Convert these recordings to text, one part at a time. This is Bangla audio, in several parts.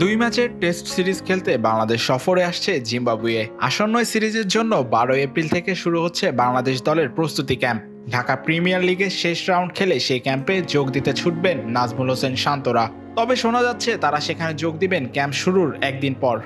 দুই ম্যাচের টেস্ট সিরিজ খেলতে বাংলাদেশ সফরে আসছে জিম্বাবুয়ে। আসন্ন সিরিজের জন্য 12 এপ্রিল থেকে শুরু হচ্ছে বাংলাদেশ দলের প্রস্তুতি ক্যাম্প। ঢাকা প্রিমিয়ার লিগের শেষ রাউন্ড খেলে সেই ক্যাম্পে যোগ দিতে ছুটবেন নাজমুল হোসেন শান্তরা। তবে শোনা যাচ্ছে তারা সেখানে যোগ দিবেন ক্যাম্প শুরুর একদিন পর,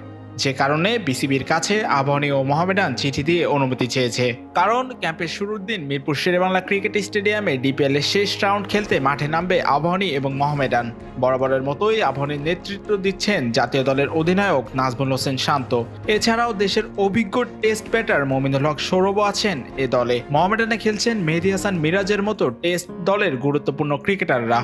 যে কারণে বিসিবির কাছে আবাহনী ও মোহামেডান চিঠি দিয়ে অনুমতি চেয়েছে। কারণ ক্যাম্পের শুরুর দিন মিরপুর শেরেবাংলা ক্রিকেট স্টেডিয়ামে ডিপিএল এর শেষ রাউন্ড খেলতে মাঠে নামবে আবাহনী এবং মোহামেডান। বরাবরের মতোই আবাহনীর নেতৃত্ব দিচ্ছেন জাতীয় দলের অধিনায়ক নাজমুল হোসেন শান্ত। এছাড়াও দেশের অভিজ্ঞ টেস্ট ব্যাটার মমিনুল হক সৌরভও আছেন এ দলে। মোহামেডানে খেলছেন মেহেদী হাসান মিরাজের মতো টেস্ট দলের গুরুত্বপূর্ণ ক্রিকেটাররা।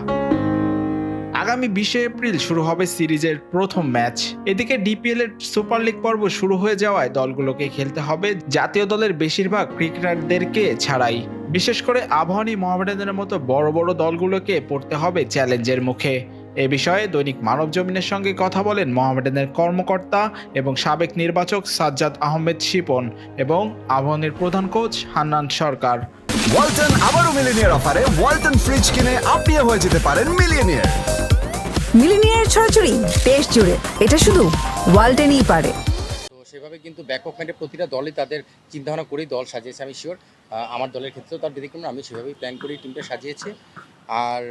আগামী 20 এপ্রিল শুরু হবে সিরিজের প্রথম ম্যাচ। এদিকে ডিপিএল এর সুপার লিগ পর্ব শুরু হয়ে যাওয়ায় দলগুলোকে খেলতে হবে জাতীয় দলের বেশিরভাগ ক্রিকেটারদেরকে ছাড়াই। বিশেষ করে আবাহনী মোহামেডানের মতো বড় বড় দলগুলোকে পড়তে হবে চ্যালেঞ্জের মুখে। এ বিষয়ে দৈনিক মানবজমিনের সঙ্গে কথা বলেন মোহামেডানের কর্মকর্তা এবং সাবেক নির্বাচক সাজ্জাদ আহমেদ শিপন এবং আবাহনীর প্রধান কোচ হান্নান সরকার। ওয়ালটন আবারও মিলিনিয়ার অফারে ওয়ালটন ফ্রিজ কিনে আপনিও হয়ে যেতে পারেন মিলিয়নিয়ার। মিলিনিয়ার ছড়াছড়ি দেশ জুড়ে, এটা শুধু ওয়ালটেনই পারে। তো সেভাবে কিন্তু ব্যাকক ম্যাটে প্রতিটা দলই তাদের চিন্তাভাবনা করেই দল সাজিয়েছে। আমি শিওর আমার দলের ক্ষেত্রেও তার ব্যতিক্রম, আমি সেভাবেই প্ল্যান করেই টিমটা সাজিয়েছি। আর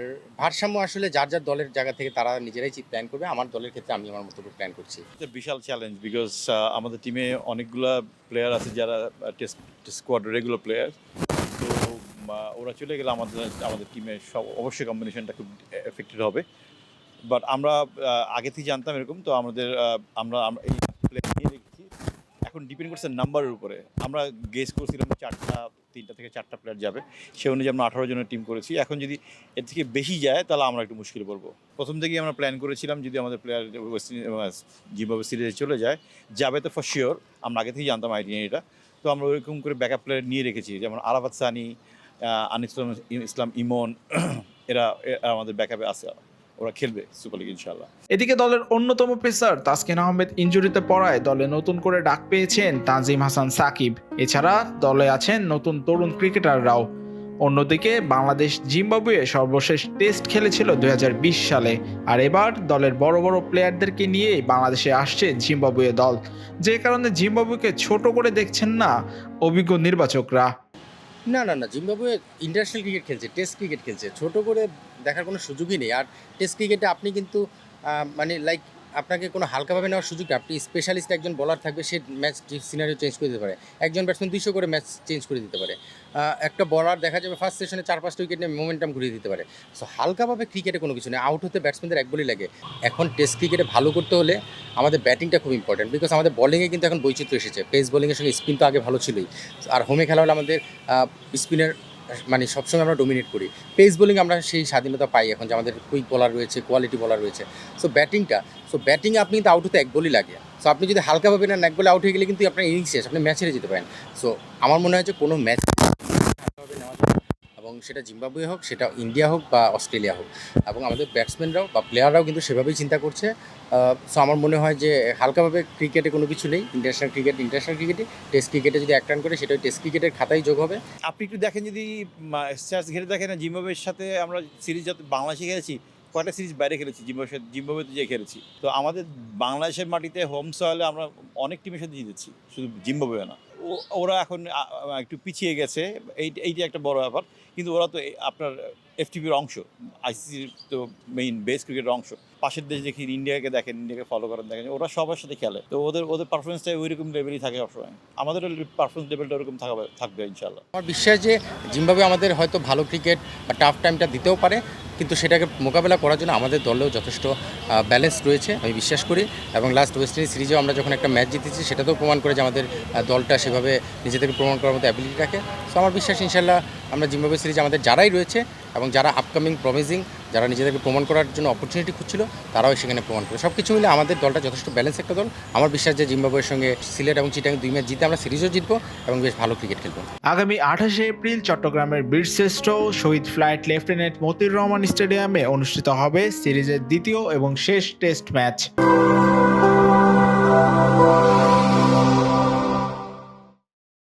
ভারসাম্য আসলে যার যার দলের জায়গা থেকে তারা নিজেরাই প্ল্যান করবে। আমার দলের ক্ষেত্রে আমি আমার মতো করে প্ল্যান করছি। বিশাল চ্যালেঞ্জ, বিকজ আমাদের টিমে অনেকগুলা প্লেয়ার আছে যারা টেস্ট স্কোয়াড রেগুলার প্লেয়ার। তো ওরা চলে গেলে আমাদের টিমের সব অবশ্যই কম্বিনেশনটা খুব এফেক্টেড হবে। বাট আমরা আগে থেকে জানতাম এরকম, তো আমরা এই প্লেয়ার নিয়ে রেখেছি। এখন ডিপেন্ড করছে নাম্বারের উপরে। আমরা গেস করছিলাম 3টা থেকে 4টা প্লেয়ার যাবে, সে অনুযায়ী আমরা 18 জনের টিম করেছি। এখন যদি এর থেকে বেশি যায় তাহলে আমরা একটু মুশকিল পড়বো। প্রথম থেকেই আমরা প্ল্যান করেছিলাম যদি আমাদের প্লেয়ার জিম্বাবুয়ে সিরিজে চলে যাবে তো ফর শিওর। আমরা আগে থেকেই জানতাম আইডিয়াটা। তো আমরা ওইরকম করে ব্যাকআপ প্লেয়ার নিয়ে রেখেছি, যেমন আরাফাত সানি, ইসলাম ইমন, এরা আমাদের ব্যাকআপে আছে, ওরা খেলবে সুপার লিগ ইনশাআল্লাহ। এদিকে দলের অন্যতম পেসার তাসকিন আহমেদ ইনজুরিতে পড়ায় দলে নতুন করে ডাক পেয়েছেন তানজিম হাসান সাকিব। এছাড়া দলে আছেন নতুন তরুণ ক্রিকেটাররাও। অন্যদিকে বাংলাদেশ জিম্বাবুয়ে সর্বশেষ টেস্ট খেলেছিল 2020 সালে। আর এবার দলের বড় বড় প্লেয়ারদেরকে নিয়েই বাংলাদেশে আসছে জিম্বাবুয়ে দল, যে কারণে জিম্বাবুয়েকে ছোট করে দেখছেন না অভিজ্ঞ নির্বাচকরা। না, জিম্বাবুয়ে ইন্টারন্যাশনাল ক্রিকেট খেলছে, টেস্ট ক্রিকেট খেলছে, ছোট করে দেখার কোনো সুযোগই নেই। আর টেস্ট ক্রিকেটে আপনি কিন্তু আপনাকে কোনো হালকাভাবে নেওয়ার সুযোগ নেই। আপনি স্পেশালিস্ট একজন বলার থাকবে, সে ম্যাচ সিনারিও চেঞ্জ করে দিতে পারে। একজন ব্যাটসম্যান 200 করে ম্যাচ চেঞ্জ করে দিতে পারে। একটা বলার দেখা যাবে ফার্স্ট সেশনে 4-5টা উইকেট নিয়ে মোমেন্টাম ঘুরিয়ে দিতে পারে। সো হালকাভাবে ক্রিকেটে কোনো কিছু নেই। আউট হতে ব্যাটসম্যানদের এক বলই লাগে। এখন টেস্ট ক্রিকেটে ভালো করতে হলে আমাদের ব্যাটিংটা খুব ইম্পর্টেন্ট, বিকজ আমাদের বলিংয়ে কিন্তু এখন বৈচিত্র্য এসেছে। পেস বোলিংয়ের সঙ্গে স্পিন তো আগে ভালো ছিলই। আর হোমে খেলা হলে আমাদের স্পিনের সবসময় আমরা ডোমিনেট করি। পেস বোলিং আমরা সেই স্বাধীনতা পাই এখন, যে আমাদের কুইক বলার রয়েছে, কোয়ালিটি বলার রয়েছে। সো ব্যাটিংয়ে আপনি কিন্তু আউট হতে এক বলই লাগে। সো আপনি যদি হালকাভাবে নেন, এক বলে আউট হয়ে গেলে কিন্তু আপনার ইনিংস শেষ, আপনি ম্যাচ হেরে যেতে পারেন। সো আমার মনে হয় যে কোনো ম্যাচ হালকাভাবে নেওয়া যায়, এবং সেটা জিম্বাবুয়ে হোক, সেটা ইন্ডিয়া হোক বা অস্ট্রেলিয়া হোক। এবং আমাদের ব্যাটসম্যানরাও বা প্লেয়াররাও কিন্তু সেভাবেই চিন্তা করছে। সো আমার মনে হয় যে হালকাভাবে ক্রিকেটে কোনো কিছু নেই। ইন্টারন্যাশনাল ক্রিকেটে টেস্ট ক্রিকেটে যদি এক রান করে সেটা টেস্ট ক্রিকেটের খাতায় যোগ হবে। আপনি একটু দেখেন, যদি স্ট্যাটস ঘেরে দেখেন, জিম্বাবুয়ের সাথে আমরা সিরিজ যত বাংলাদেশে খেলেছি, কয়টা সিরিজ বাইরে খেলেছি, জিম্বাবুয়েতে যে খেলেছি। তো আমাদের বাংলাদেশের মাটিতে হোম সয়েলে আমরা অনেক টিমের সাথে জিতেছি, শুধু জিম্বাবুয়ে না। ওরা এখন একটু পিছিয়ে গেছে, এইটা একটা বড় ব্যাপার। কিন্তু ওরা তো আপনার এফটিপির অংশ, আইসিসির তো মেইন বেস ক্রিকেটের অংশ। পাশের দেশ দেখি, ইন্ডিয়াকে ফলো করেন, দেখেন ওরা সবার সাথে খেলে। তো ওদের পারফরমেন্সটা ওইরকম লেভেলই থাকে সবসময়। আমাদের পারফরমেন্স লেভেলটা ওরকম থাকবে ইনশাআল্লাহ। আমার বিশ্বাস যে জিম্বাবুয়ে আমাদের হয়তো ভালো ক্রিকেট বা টাফ টাইমটা দিতেও পারে, কিন্তু সেটাকে মোকাবেলা করার জন্য আমাদের দলেও যথেষ্ট ব্যালেন্স রয়েছে আমি বিশ্বাস করি। এবং লাস্ট ওয়েস্ট ইন্ডিজ সিরিজেও আমরা যখন একটা ম্যাচ জিতেছি, সেটাতেও প্রমাণ করে যে আমাদের দলটা সেভাবে নিজেদেরকে প্রমাণ করার মতো অ্যাবিলিটি রাখে। সো আমার বিশ্বাস ইনশাল্লাহ আমরা জিম্বাবুয়ে সিরিজে আমাদের যারাই রয়েছে এবং যারা আপকামিং প্রমিজিং, যারা নিজেদেরকে প্রমাণ করার জন্য অপরচুনিটি খুঁজছিল, তারাও সেখানে প্রমাণ করে। সব কিছু মিলে আমাদের দলটা যথেষ্ট ব্যালেন্স একটা দল। আমার বিশ্বাস যে জিম্বাবুয়ের সঙ্গে সিলেট এবং চিটাগাং 2 ম্যাচ জিতে আমরা সিরিজও জিতবো এবং বেশ ভালো ক্রিকেট খেলবো। আগামী 28 এপ্রিল চট্টগ্রামের বীরশ্রেষ্ঠ শহীদ ফ্লাইট লেফটেন্যান্ট মতিউর রহমান স্টেডিয়ামে অনুষ্ঠিত হবে সিরিজের দ্বিতীয় এবং শেষ টেস্ট ম্যাচ।